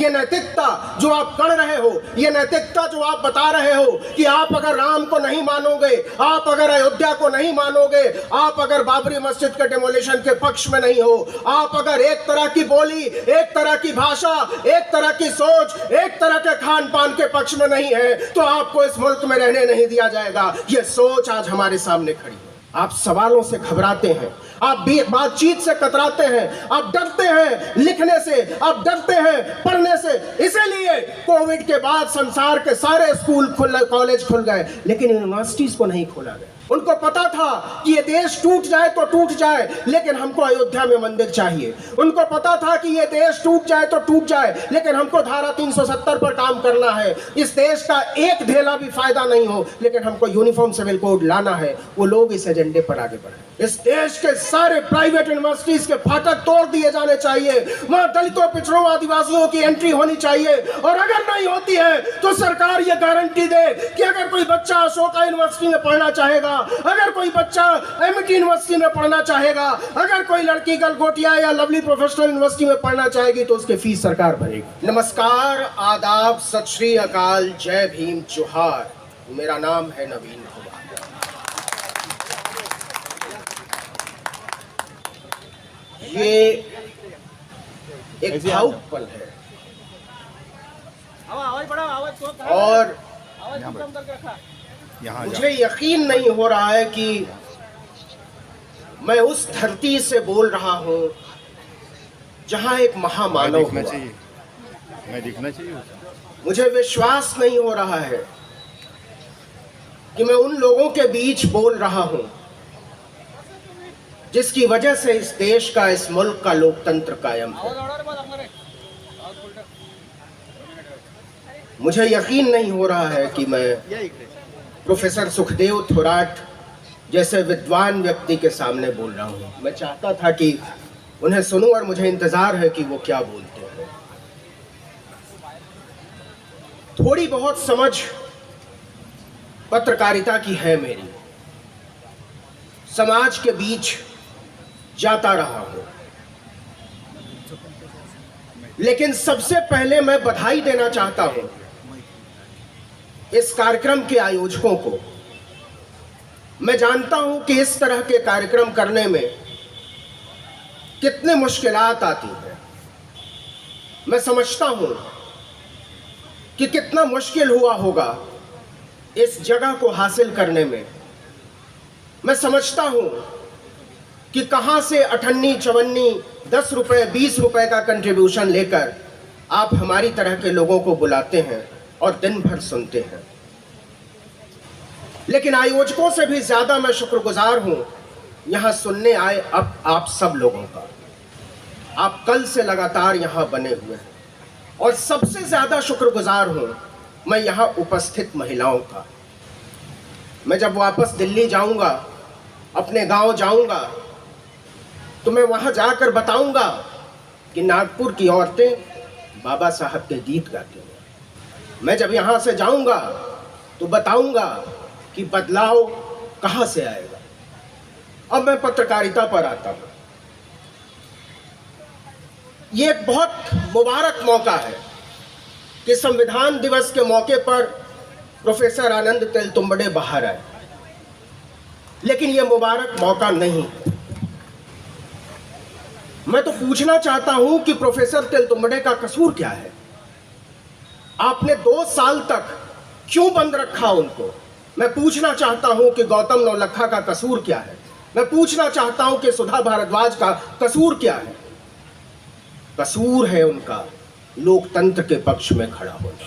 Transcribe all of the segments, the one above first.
ये नैतिकता जो आप कर रहे हो, ये नैतिकता जो आप बता रहे हो कि आप अगर राम को नहीं मानोगे, आप अगर अयोध्या को नहीं मानोगे, आप अगर बाबरी मस्जिद के डेमोलिशन के पक्ष में नहीं हो, आप अगर एक तरह की बोली, एक तरह की भाषा, एक तरह की सोच, एक तरह के खान पान के पक्ष में नहीं है, तो आपको इस मुल्क में रहने नहीं दिया जाएगा। ये सोच आज हमारे सामने खड़ी है। आप सवालों से घबराते हैं, आप बातचीत से कतराते हैं, आप डरते हैं लिखने से, आप डरते हैं पढ़ने से। इसीलिए कोविड के बाद संसार के सारे स्कूल कॉलेज खुल गए, लेकिन यूनिवर्सिटीज को नहीं खोला गया। उनको पता था कि ये देश टूट जाए तो टूट जाए, लेकिन हमको अयोध्या में मंदिर चाहिए। उनको पता था कि ये देश टूट जाए तो टूट जाए, लेकिन हमको धारा 370 पर काम करना है। इस देश का एक ढेला भी फायदा नहीं हो, लेकिन हमको यूनिफॉर्म सिविल कोड लाना है। वो लोग इस एजेंडे पर आगे बढ़े। इस देश के सारे प्राइवेट यूनिवर्सिटीज के फाटक तोड़ दिए जाने चाहिए। वहां दलितों, पिछड़ों, आदिवासियों की एंट्री होनी चाहिए, और अगर नहीं होती है तो सरकार ये गारंटी दे कि अगर कोई बच्चा अशोका यूनिवर्सिटी में पढ़ना चाहेगा, अगर कोई बच्चा एमआईटी यूनिवर्सिटी में पढ़ना चाहेगा, अगर कोई लड़की गलगोटिया या लवली प्रोफेशनल यूनिवर्सिटी में पढ़ना चाहेगी, तो उसकी फीस सरकार भरेगी। नमस्कार, आदाब, सत श्री अकाल, जय भीम, जोहार। मेरा नाम है नवीन कुमार। ये एक भावुक पल है, और मुझे यकीन नहीं हो रहा है कि मैं उस धरती से बोल रहा हूं जहां एक महामानव हुआ। मैं दिखना चाहिए। मुझे विश्वास नहीं हो रहा है कि मैं उन लोगों के बीच बोल रहा हूं जिसकी वजह से इस देश का, इस मुल्क का लोकतंत्र कायम है। मुझे यकीन नहीं हो रहा है कि मैं प्रोफेसर सुखदेव थोराट जैसे विद्वान व्यक्ति के सामने बोल रहा हूं। मैं चाहता था कि उन्हें सुनूं, और मुझे इंतजार है कि वो क्या बोलते हैं। थोड़ी बहुत समझ पत्रकारिता की है मेरी। समाज के बीच जाता रहा हूं, लेकिन सबसे पहले मैं बधाई देना चाहता हूं इस कार्यक्रम के आयोजकों को। मैं जानता हूं कि इस तरह के कार्यक्रम करने में कितने मुश्किलात आती हैं। मैं समझता हूं कि कितना मुश्किल हुआ होगा इस जगह को हासिल करने में। मैं समझता हूं कि कहां से 58, 54, 10 रुपए, 20 रुपए का कंट्रीब्यूशन लेकर आप हमारी तरह के लोगों को बुलाते हैं और दिन भर सुनते हैं। लेकिन आयोजकों से भी ज्यादा मैं शुक्रगुजार हूं यहां सुनने आए अब आप सब लोगों का। आप कल से लगातार यहां बने हुए हैं, और सबसे ज्यादा शुक्रगुजार हूं मैं यहां उपस्थित महिलाओं का। मैं जब वापस दिल्ली जाऊंगा, अपने गांव जाऊंगा, तो मैं वहां जाकर बताऊंगा कि नागपुर की औरतें बाबा साहब के गीत गाती हैं। मैं जब यहां से जाऊंगा तो बताऊंगा कि बदलाव कहां से आएगा। अब मैं पत्रकारिता पर आता हूं। ये एक बहुत मुबारक मौका है कि संविधान दिवस के मौके पर प्रोफेसर आनंद तेलतुंबड़े बाहर आए, लेकिन यह मुबारक मौका नहीं है। मैं तो पूछना चाहता हूं कि प्रोफेसर तेलतुंबड़े का कसूर क्या है? आपने 2 साल तक क्यों बंद रखा उनको? मैं पूछना चाहता हूं कि गौतम नौलखा का कसूर क्या है? मैं पूछना चाहता हूं कि सुधा भारद्वाज का कसूर क्या है? कसूर है उनका लोकतंत्र के पक्ष में खड़ा होना।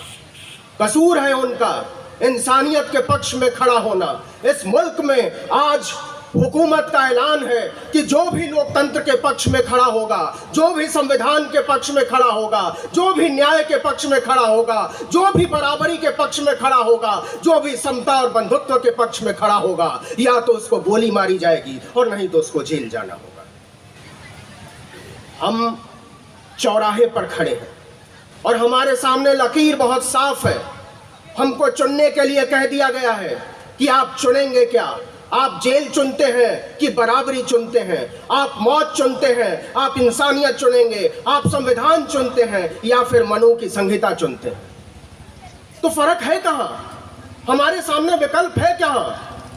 कसूर है उनका इंसानियत के पक्ष में खड़ा होना। इस मुल्क में आज हुकूमत का ऐलान है कि जो भी लोकतंत्र के पक्ष में खड़ा होगा, जो भी संविधान के पक्ष में खड़ा होगा, जो भी न्याय के पक्ष में खड़ा होगा, जो भी बराबरी के पक्ष में खड़ा होगा, जो भी समता और बंधुत्व के पक्ष में खड़ा होगा, या तो उसको गोली मारी जाएगी और नहीं तो उसको जेल जाना होगा। हम चौराहे पर खड़े हैं और हमारे सामने लकीर बहुत साफ है। हमको चुनने के लिए कह दिया गया है कि आप चुनेंगे क्या, आप जेल चुनते हैं कि बराबरी चुनते हैं, आप मौत चुनते हैं, आप इंसानियत चुनेंगे, आप संविधान चुनते हैं या फिर मनु की संहिता चुनते हैं? तो फर्क है कहां? हमारे सामने विकल्प है क्या?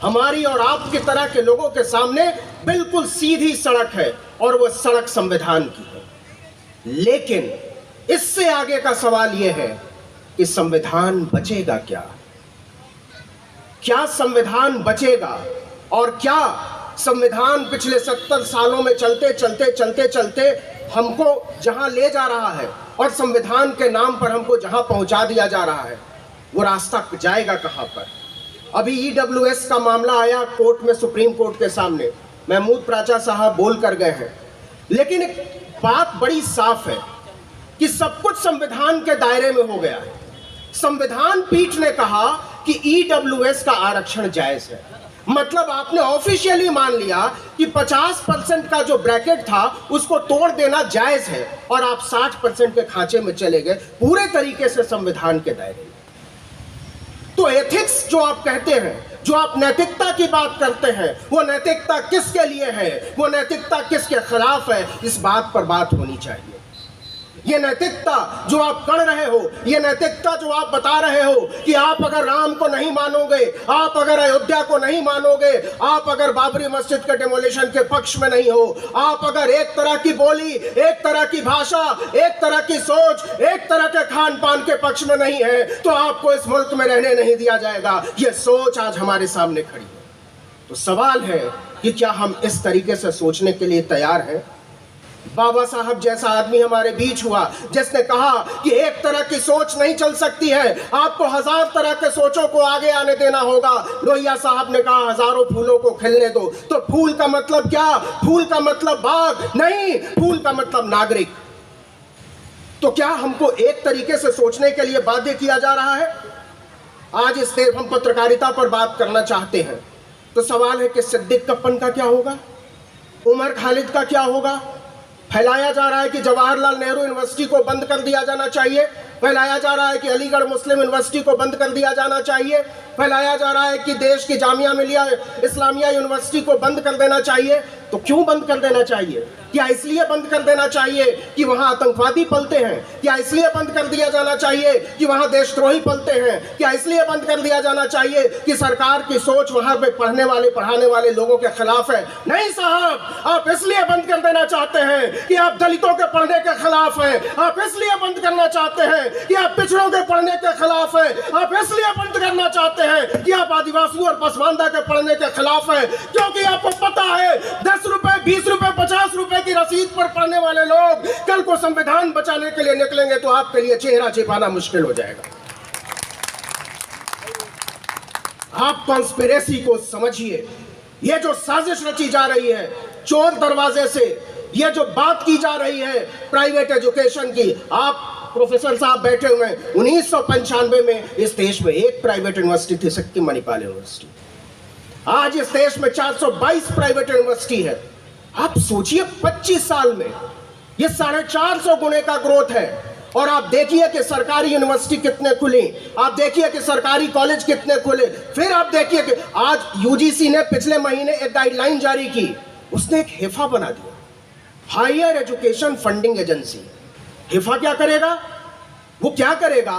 हमारी और आपकी तरह के लोगों के सामने बिल्कुल सीधी सड़क है और वह सड़क संविधान की है। लेकिन इससे आगे का सवाल यह है कि संविधान बचेगा क्या? क्या संविधान बचेगा? और क्या संविधान पिछले 70 सालों में चलते चलते हमको जहां ले जा रहा है और संविधान के नाम पर हमको जहां पहुंचा दिया जा रहा है, वो रास्ता जाएगा कहां पर? अभी ईडब्ल्यूएस का मामला आया कोर्ट में, सुप्रीम कोर्ट के सामने महमूद प्राचा साहब बोल कर गए हैं, लेकिन एक बात बड़ी साफ है कि सब कुछ संविधान के दायरे में हो गया है। संविधान पीठ ने कहा कि ईडब्ल्यूएस का आरक्षण जायज है, मतलब आपने ऑफिशियली मान लिया कि 50% का जो ब्रैकेट था उसको तोड़ देना जायज है और आप 60% के खांचे में चले गए, पूरे तरीके से संविधान के दायरे में। तो एथिक्स जो आप कहते हैं, जो आप नैतिकता की बात करते हैं, वो नैतिकता किसके लिए है, वो नैतिकता किसके खिलाफ है, इस बात पर बात होनी चाहिए। ये नैतिकता जो आप कर रहे हो, ये नैतिकता जो आप बता रहे हो कि आप अगर राम को नहीं मानोगे, आप अगर अयोध्या को नहीं मानोगे, आप अगर बाबरी मस्जिद के डेमोलिशन के पक्ष में नहीं हो, आप अगर एक तरह की बोली, एक तरह की भाषा, एक तरह की सोच, एक तरह के खान पान के पक्ष में नहीं है, तो आपको इस मुल्क में रहने नहीं दिया जाएगा। ये सोच आज हमारे सामने खड़ी है। तो सवाल है कि क्या हम इस तरीके से सोचने के लिए तैयार हैं? बाबा साहब जैसा आदमी हमारे बीच हुआ जिसने कहा कि एक तरह की सोच नहीं चल सकती है, आपको 1000 तरह के सोचों को आगे आने देना होगा। लोहिया साहब ने कहा हजारों फूलों को खिलने दो। तो फूल का मतलब क्या? फूल का मतलब बाग नहीं, फूल का मतलब नागरिक। तो क्या हमको एक तरीके से सोचने के लिए बाध्य किया जा रहा है? आज इस देश हम पत्रकारिता पर बात करना चाहते हैं, तो सवाल है कि सिद्दीक कप्पन का क्या होगा, उमर खालिद का क्या होगा? फैलाया जा रहा है कि जवाहरलाल नेहरू यूनिवर्सिटी को बंद कर दिया जाना चाहिए, फैलाया जा रहा है कि अलीगढ़ मुस्लिम यूनिवर्सिटी को बंद कर दिया जाना चाहिए, फैलाया जा रहा है कि देश की जामिया मिलिया इस्लामिया यूनिवर्सिटी को बंद कर देना चाहिए। तो क्यों बंद कर देना चाहिए? क्या इसलिए बंद कर देना चाहिए कि वहां आतंकवादी पलते हैं? क्या इसलिए बंद कर दिया जाना चाहिए कि वहां देशद्रोही पलते हैं? क्या इसलिए बंद कर दिया जाना चाहिए कि सरकार की सोच वहां पे पढ़ाने वाले लोगों के खिलाफ है? नहीं साहब, आप इसलिए बंद कर देना चाहते हैं कि आप दलितों के पढ़ने के खिलाफ हैं, आप इसलिए बंद करना चाहते हैं कि आप पिछड़ों के पढ़ने के खिलाफ हैं, आप इसलिए बंद करना चाहते हैं कि आप आदिवासियों और पसमानदा के पढ़ने के खिलाफ हैं, क्योंकि आपको पता है 10 रुपए, 20 रुपए, 50 रुपए की रसीद पर पढ़ने वाले लोग कल को संविधान बचाने के लिए निकलेंगे तो आपके लिए चेहरा छिपाना मुश्किल हो जाएगा। आप कॉन्स्पिरेसी को समझिए। ये जो साजिश रची जा रही है चोर दरवाजे से, ये जो बात की जा रही है प्राइवेट एजुकेशन की, आप प्रोफेसर साहब बैठे हुए हैं, 1995 में इस देश में एक प्राइवेट यूनिवर्सिटी थी, सिक्किम मणिपाल यूनिवर्सिटी। आज इस देश में 422 प्राइवेट यूनिवर्सिटी है। आप सोचिए 25 साल में ये 450 गुने का ग्रोथ है। और आप देखिए कि सरकारी यूनिवर्सिटी कितने खुली, आप देखिए कि सरकारी कॉलेज कितने खुले। फिर आप देखिए कि आज यूजीसी ने पिछले महीने एक गाइडलाइन जारी की, उसने एक हिफा बना दिया, हायर एजुकेशन फंडिंग एजेंसी। हिफा क्या करेगा? वो क्या करेगा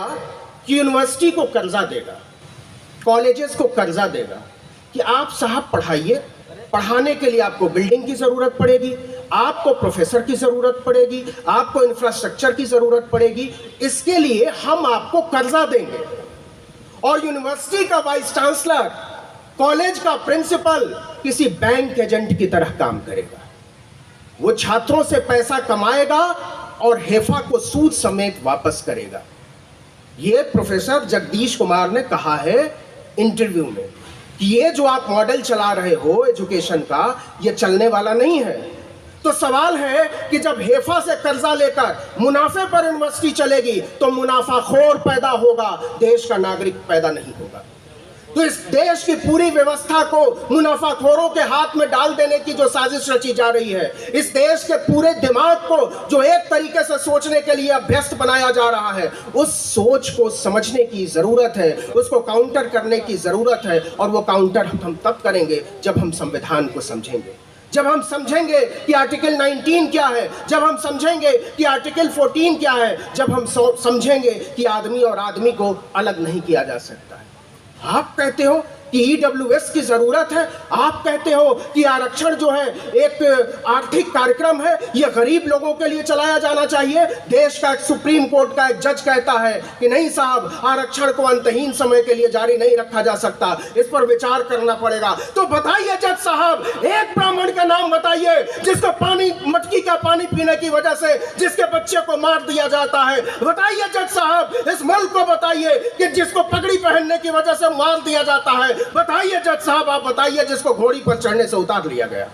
कि यूनिवर्सिटी को कर्जा देगा, कॉलेजेस को कर्जा देगा कि आप साहब पढ़ाइए, पढ़ाने के लिए आपको बिल्डिंग की जरूरत पड़ेगी, आपको प्रोफेसर की जरूरत पड़ेगी, आपको इंफ्रास्ट्रक्चर की जरूरत पड़ेगी, इसके लिए हम आपको कर्जा देंगे। और यूनिवर्सिटी का वाइस चांसलर, कॉलेज का प्रिंसिपल किसी बैंक एजेंट की तरह काम करेगा। वो छात्रों से पैसा कमाएगा और हेफा को सूद समेत वापस करेगा। ये प्रोफेसर जगदीश कुमार ने कहा है इंटरव्यू में कि ये जो आप मॉडल चला रहे हो एजुकेशन का, ये चलने वाला नहीं है। तो सवाल है कि जब हेफा से कर्जा लेकर मुनाफे पर यूनिवर्सिटी चलेगी तो मुनाफाखोर पैदा होगा, देश का नागरिक पैदा नहीं होगा। तो इस देश की पूरी व्यवस्था को मुनाफाखोरों के हाथ में डाल देने की जो साजिश रची जा रही है, इस देश के पूरे दिमाग को जो एक तरीके से सोचने के लिए अभ्यस्त बनाया जा रहा है, उस सोच को समझने की जरूरत है, उसको काउंटर करने की जरूरत है। और वो काउंटर हम तब करेंगे जब हम संविधान को समझेंगे, जब हम समझेंगे कि आर्टिकल 19 क्या है, जब हम समझेंगे कि आर्टिकल 14 क्या है, जब हम समझेंगे कि आदमी और आदमी को अलग नहीं किया जा सकता है। आप कहते हो कि ईडब्ल्यूएस की जरूरत है, आप कहते हो कि आरक्षण जो है एक आर्थिक कार्यक्रम है, यह गरीब लोगों के लिए चलाया जाना चाहिए। देश का एक सुप्रीम कोर्ट का एक जज कहता है कि नहीं साहब, आरक्षण को अंतहीन समय के लिए जारी नहीं रखा जा सकता, इस पर विचार करना पड़ेगा। तो बताइए जज साहब, एक ब्राह्मण का नाम बताइए जिसको पानी, मटकी का पानी पीने की वजह से जिसके बच्चे को मार दिया जाता है। बताइए जज साहब, इस मुल्क को बताइए कि जिसको पगड़ी पहनने की वजह से मार दिया जाता है। बताइए जज साहब, आप बताइए जिसको घोड़ी पर चढ़ने से उतार लिया गया।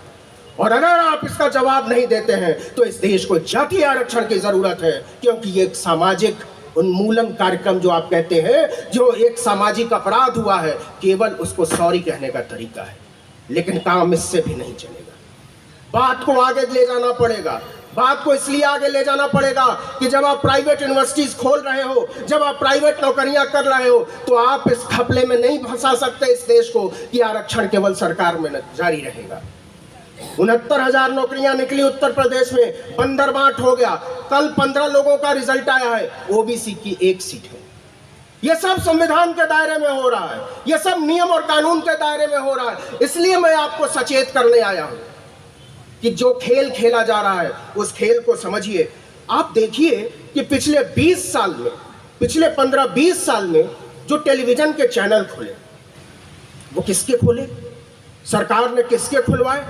और अगर आप इसका जवाब नहीं देते हैं तो इस देश को जातीय आरक्षण की जरूरत है, क्योंकि ये एक सामाजिक उन्मूलन कार्यक्रम जो आप कहते हैं, जो एक सामाजिक अपराध हुआ है, केवल उसको सॉरी कहने का तरीका है, लेकिन काम इससे भी नहीं चलेगा। बात को आगे ले जाना पड़ेगा। बात को इसलिए आगे ले जाना पड़ेगा कि जब आप प्राइवेट यूनिवर्सिटीज खोल रहे हो, जब आप प्राइवेट नौकरियां कर रहे हो, तो आप इस घपले में नहीं फंसा सकते इस देश को कि आरक्षण केवल सरकार में जारी रहेगा। 69,000 नौकरियां निकली उत्तर प्रदेश में, बंदरबाट हो गया। कल 15 लोगों का रिजल्ट आया है, ओबीसी की 1 सीट है। यह सब संविधान के दायरे में हो रहा है, यह सब नियम और कानून के दायरे में हो रहा है। इसलिए मैं आपको सचेत करने आया हूं कि जो खेल खेला जा रहा है उस खेल को समझिए। आप देखिए कि पिछले 20 साल में, पिछले 15-20 साल में जो टेलीविजन के चैनल खुले, वो किसके खुले, सरकार ने किसके खुलवाए,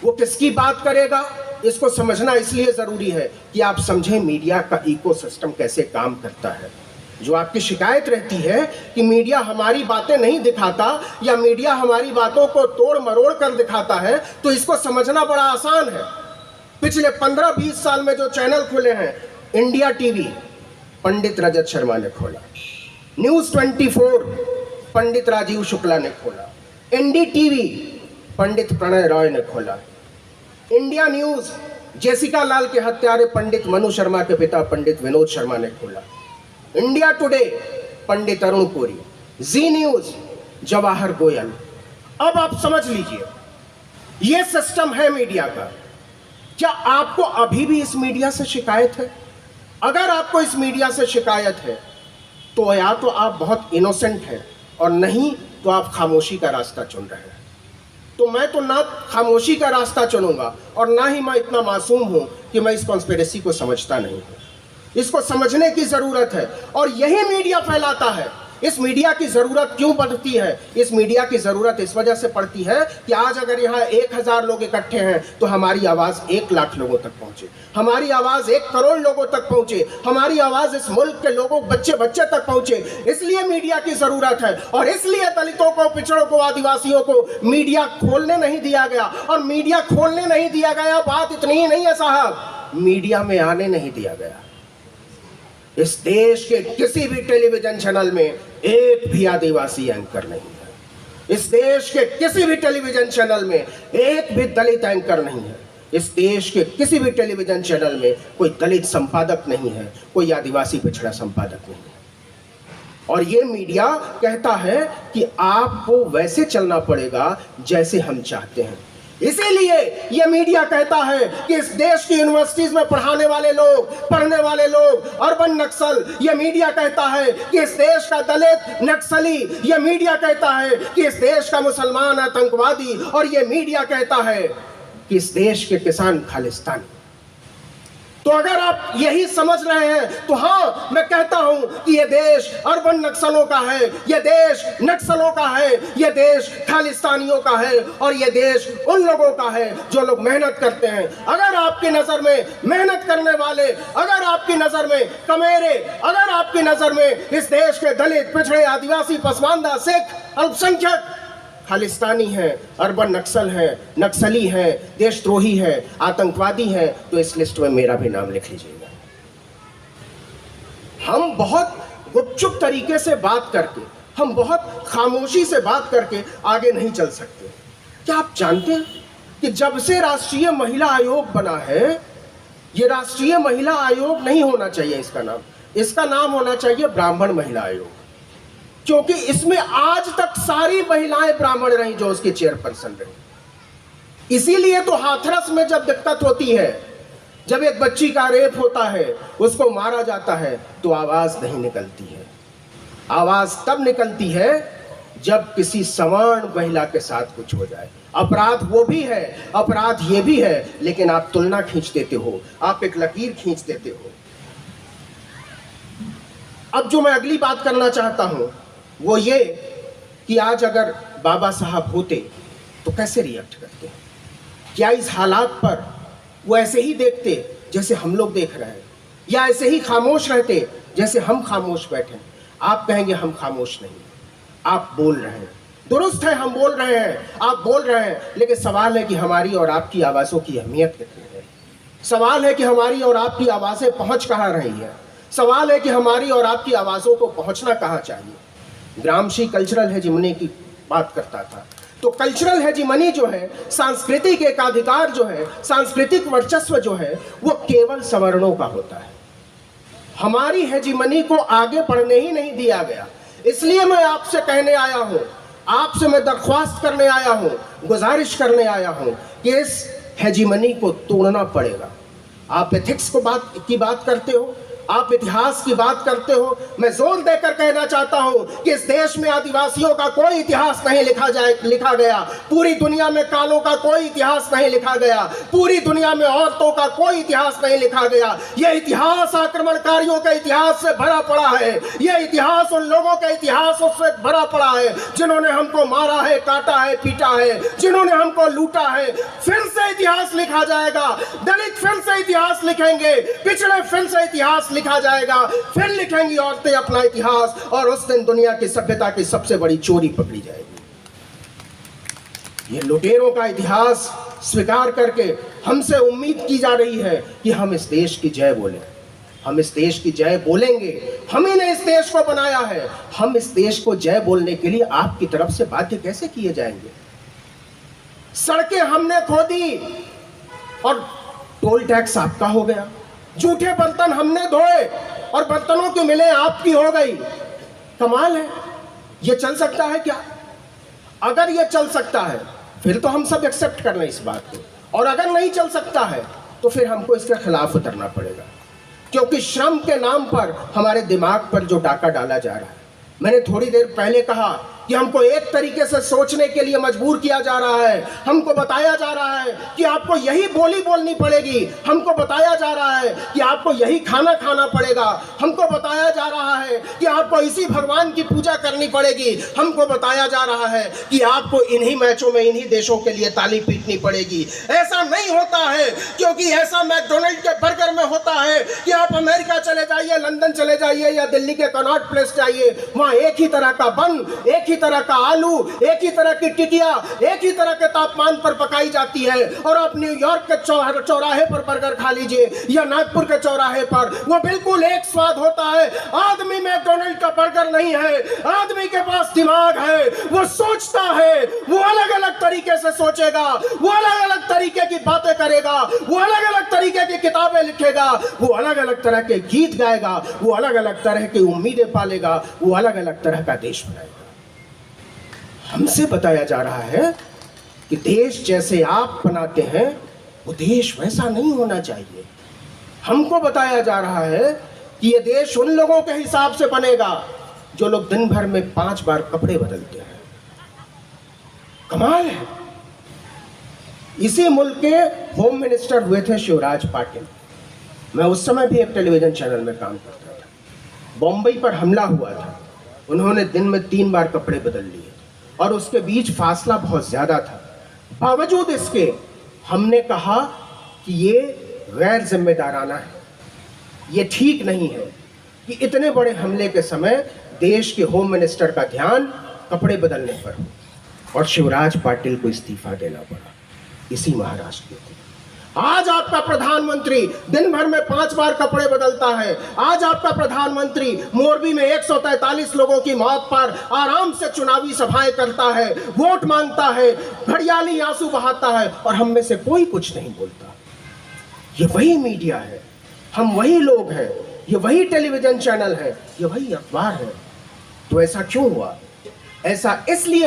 वो किसकी बात करेगा, इसको समझना इसलिए जरूरी है कि आप समझें मीडिया का इकोसिस्टम कैसे काम करता है। जो आपकी शिकायत रहती है कि मीडिया हमारी बातें नहीं दिखाता या मीडिया हमारी बातों को तोड़ मरोड़ कर दिखाता है, तो इसको समझना बड़ा आसान है। पिछले 15-20 साल में जो चैनल खुले हैं, इंडिया टीवी पंडित रजत शर्मा ने खोला, न्यूज 24 पंडित राजीव शुक्ला ने खोला, एनडीटीवी पंडित प्रणय रॉय ने खोला, इंडिया न्यूज जेसिका लाल के हत्यारे पंडित मनु शर्मा के पिता पंडित विनोद शर्मा ने खोला, इंडिया टुडे पंडित अरुण कोरी, जी न्यूज जवाहर गोयल। अब आप समझ लीजिए, यह सिस्टम है मीडिया का। क्या आपको अभी भी इस मीडिया से शिकायत है? अगर आपको इस मीडिया से शिकायत है तो या तो आप बहुत इनोसेंट हैं, और नहीं तो आप खामोशी का रास्ता चुन रहे हैं। तो मैं तो ना खामोशी का रास्ता चुनूंगा, और ना ही मैं इतना मासूम हूं कि मैं इस कॉन्स्पिरेसी को समझता नहीं हूं। इसको समझने की जरूरत है, और यही मीडिया फैलाता है। इस मीडिया की जरूरत क्यों पड़ती है? इस मीडिया की जरूरत इस वजह से पड़ती है कि आज अगर यहाँ 1000 लोग इकट्ठे हैं तो हमारी आवाज 1 लाख लोगों तक पहुंचे, हमारी आवाज 1 करोड़ लोगों तक पहुंचे, हमारी आवाज इस मुल्क के लोगों, बच्चे बच्चे तक पहुंचे। इसलिए मीडिया की जरूरत है, और इसलिए दलितों को, पिछड़ों को, आदिवासियों को मीडिया खोलने नहीं दिया गया। और मीडिया खोलने नहीं दिया गया, बात इतनी ही नहीं है साहब, मीडिया में आने नहीं दिया गया। इस देश के किसी भी टेलीविजन चैनल में एक भी आदिवासी एंकर नहीं है। इस देश के किसी भी टेलीविजन चैनल में एक भी दलित एंकर नहीं है। इस देश के किसी भी टेलीविजन चैनल में कोई दलित संपादक नहीं है, कोई आदिवासी पिछड़ा संपादक नहीं है। और ये मीडिया कहता है कि आपको वैसे चलना पड़ेगा जैसे हम चाहते हैं। इसीलिए यह मीडिया कहता है कि इस देश की यूनिवर्सिटीज में पढ़ने वाले लोग अर्बन नक्सल। यह मीडिया कहता है कि इस देश का दलित नक्सली। यह मीडिया कहता है कि इस देश का मुसलमान आतंकवादी। और यह मीडिया कहता है कि इस देश के किसान खालिस्तानी। तो अगर आप यही समझ रहे हैं तो हाँ, मैं कहता हूं कि यह देश अर्बन नक्सलों का है, यह देश नक्सलों का है, यह देश खालिस्तानियों का है, और यह देश उन लोगों का है जो लोग मेहनत करते हैं। अगर आपकी नजर में मेहनत करने वाले, अगर आपकी नजर में कमेरे, अगर आपकी नजर में इस देश के दलित, पिछड़े, आदिवासी, पसमानदा, सिख, अल्पसंख्यक खालिस्तानी है, अर्बन नक्सल है, नक्सली है, देशद्रोही है, आतंकवादी है, तो इस लिस्ट में मेरा भी नाम लिख लीजिएगा। हम बहुत गुपचुप तरीके से बात करके हम बहुत खामोशी से बात करके आगे नहीं चल सकते। क्या आप जानते हैं कि जब से राष्ट्रीय महिला आयोग बना है, ये राष्ट्रीय महिला आयोग नहीं होना चाहिए, इसका नाम होना चाहिए ब्राह्मण महिला आयोग, क्योंकि इसमें आज तक सारी महिलाएं ब्राह्मण रही जो उसकी चेयरपर्सन रही। इसीलिए तो हाथरस में जब दिक्कत होती है, जब एक बच्ची का रेप होता है, उसको मारा जाता है, तो आवाज नहीं निकलती है। आवाज तब निकलती है जब किसी सवर्ण महिला के साथ कुछ हो जाए। अपराध वो भी है, अपराध ये भी है, लेकिन आप तुलना खींच देते हो, आप एक लकीर खींच देते हो। अब जो मैं अगली बात करना चाहता हूं वो ये कि आज अगर बाबा साहब होते तो कैसे रिएक्ट करते? क्या इस हालात पर वो ऐसे ही देखते जैसे हम लोग देख रहे हैं, या ऐसे ही खामोश रहते जैसे हम खामोश बैठे? आप कहेंगे हम खामोश नहीं, आप बोल रहे हैं, दुरुस्त है, हम बोल रहे हैं, आप बोल रहे हैं, लेकिन सवाल है कि हमारी और आपकी आवाज़ों की अहमियत कितनी है। सवाल है कि हमारी और आपकी आवाज़ें पहुंच कहाँ रही है। सवाल है कि हमारी और आपकी आवाज़ों को पहुंचना कहाँ चाहिए। ग्रामशी कल्चरल हेजिमनी की बात करता था, तो कल्चरल हेजिमनी जो है, सांस्कृतिक एकाधिकार जो है, सांस्कृतिक वर्चस्व जो है, वो केवल सवर्णों का होता है। हमारी हेजिमनी को आगे बढ़ने ही नहीं दिया गया। इसलिए मैं आपसे कहने आया हूं, आपसे मैं दरख्वास्त करने आया हूं, गुजारिश करने आया हूं कि इस हेजिमनी को तोड़ना पड़ेगा। आप एथिक्स की बात करते हो, आप इतिहास की बात करते हो। मैं जोर देकर कहना चाहता हूं कि इस देश में आदिवासियों का कोई इतिहास नहीं लिखा गया। पूरी दुनिया में कालों का कोई इतिहास नहीं लिखा गया। पूरी दुनिया में औरतों का कोई इतिहास नहीं लिखा गया। यह इतिहास आक्रमणकारियों के इतिहास से भरा पड़ा है। यह इतिहास उन लोगों के इतिहास से भरा पड़ा है जिन्होंने हमको मारा है, काटा है, पीटा है, जिन्होंने हमको लूटा है। फिर से इतिहास लिखा जाएगा। दलित फिर से इतिहास लिखेंगे, पिछड़े फिर से इतिहास लिखा जाएगा, फिर लिखेंगी औरतें अपना इतिहास, और उस दिन दुनिया की सभ्यता की सबसे बड़ी चोरी पकड़ी जाएगी। ये लुटेरों का इतिहास स्वीकार करके हमसे उम्मीद की जा रही है कि हम इस देश की जय बोलें। हम इस देश की जय बोलेंगे, हम ही ने इस देश को बनाया है। हम इस देश को जय बोलने के लिए आपकी तरफ से बाध्य कैसे किए जाएंगे? सड़कें हमने खोदी और टोल टैक्स आपका हो गया। झूठे बर्तन हमने धोए और बर्तनों की मिलें आपकी हो गई। कमाल है। ये चल सकता है क्या? अगर ये चल सकता है फिर तो हम सब एक्सेप्ट कर लें इस बात को, और अगर नहीं चल सकता है तो फिर हमको इसके खिलाफ उतरना पड़ेगा, क्योंकि श्रम के नाम पर हमारे दिमाग पर जो डाका डाला जा रहा है। मैंने थोड़ी देर पहले कहा कि हमको एक तरीके से सोचने के लिए मजबूर किया जा रहा है। हमको बताया जा रहा है कि आपको यही बोली बोलनी पड़ेगी। हमको बताया जा रहा है कि आपको यही खाना खाना पड़ेगा। हमको बताया जा रहा है कि आपको इसी भगवान की पूजा करनी पड़ेगी। हमको बताया जा रहा है कि आपको इन्हीं मैचों में इन्हीं देशों के लिए ताली पीटनी पड़ेगी। ऐसा नहीं होता है, क्योंकि ऐसा मैकडोनल्ड के बर्गर में होता है कि आप अमेरिका चले जाइए, लंदन चले जाइए या दिल्ली के कनॉट प्लेस जाइए, वहाँ एक ही तरह का बन, एक ही तरह का आलू, एक ही तरह की टिकिया, एक ही तरह के तापमान पर पकाई जाती है। और आप न्यूयॉर्क के चौराहे पर बर्गर खा लीजिए या नागपुर के चौराहे पर, वो बिल्कुल एक स्वाद होता है। आदमी मैकडोनल्ड का बर्गर नहीं है, आदमी के पास दिमाग है, वो सोचता है, वो अलग अलग तरीके से सोचेगा, वो अलग अलग तरीके की बातें करेगा, वो अलग अलग तरीके की किताबें लिखेगा, वो अलग अलग तरह के गीत गाएगा, वो अलग अलग तरह की उम्मीदें पालेगा, वो अलग अलग तरह का देश बनाएगा। हमसे बताया जा रहा है कि देश जैसे आप बनाते हैं वो देश वैसा नहीं होना चाहिए। हमको बताया जा रहा है कि ये देश उन लोगों के हिसाब से बनेगा जो लोग दिन भर में 5 बार कपड़े बदलते हैं। कमाल है। इसी मुल्क के होम मिनिस्टर हुए थे शिवराज पाटिल। मैं उस समय भी एक टेलीविजन चैनल में काम करता था। बॉम्बई पर हमला हुआ था, उन्होंने दिन में 3 बार कपड़े बदल लिए और उसके बीच फासला बहुत ज्यादा था। बावजूद इसके हमने कहा कि ये गैर जिम्मेदाराना है, ये ठीक नहीं है कि इतने बड़े हमले के समय देश के होम मिनिस्टर का ध्यान कपड़े बदलने पर हो, और शिवराज पाटिल को इस्तीफा देना पड़ा। इसी महाराष्ट्र में थे। आज आपका प्रधानमंत्री दिन भर में 5 बार कपड़े बदलता है। आज आपका प्रधानमंत्री मोरबी में 143 लोगों की मौत पर आराम से चुनावी सभाएं करता है, वोट मांगता है, घड़ियाली आंसू बहाता है और हम में से कोई कुछ नहीं बोलता। ये वही मीडिया है, हम वही लोग हैं, ये वही टेलीविजन चैनल है, ये वही अखबार है। तो ऐसा क्यों हुआ? ऐसा इसलिए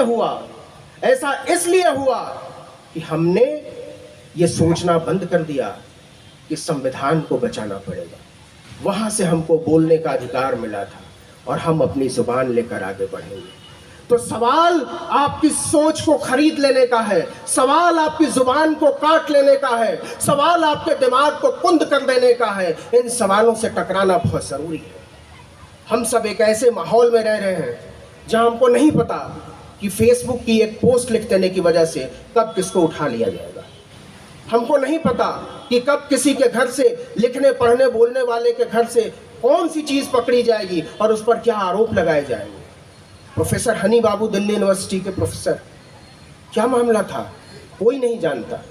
हुआ कि हमने ये सोचना बंद कर दिया कि संविधान को बचाना पड़ेगा। वहां से हमको बोलने का अधिकार मिला था और हम अपनी जुबान लेकर आगे बढ़ेंगे। तो सवाल आपकी सोच को खरीद लेने का है, सवाल आपकी जुबान को काट लेने का है, सवाल आपके दिमाग को कुंद कर देने का है। इन सवालों से टकराना बहुत जरूरी है। हम सब एक ऐसे माहौल में रह रहे हैं जहां हमको नहीं पता कि फेसबुक की एक पोस्ट लिख देने की वजह से कब किसको उठा लिया जाएगा। हमको नहीं पता कि कब किसी के घर से, लिखने पढ़ने बोलने वाले के घर से कौन सी चीज पकड़ी जाएगी और उस पर क्या आरोप लगाए जाएंगे। प्रोफेसर हनी बाबू दिल्ली यूनिवर्सिटी के प्रोफेसर, क्या मामला था कोई नहीं जानता।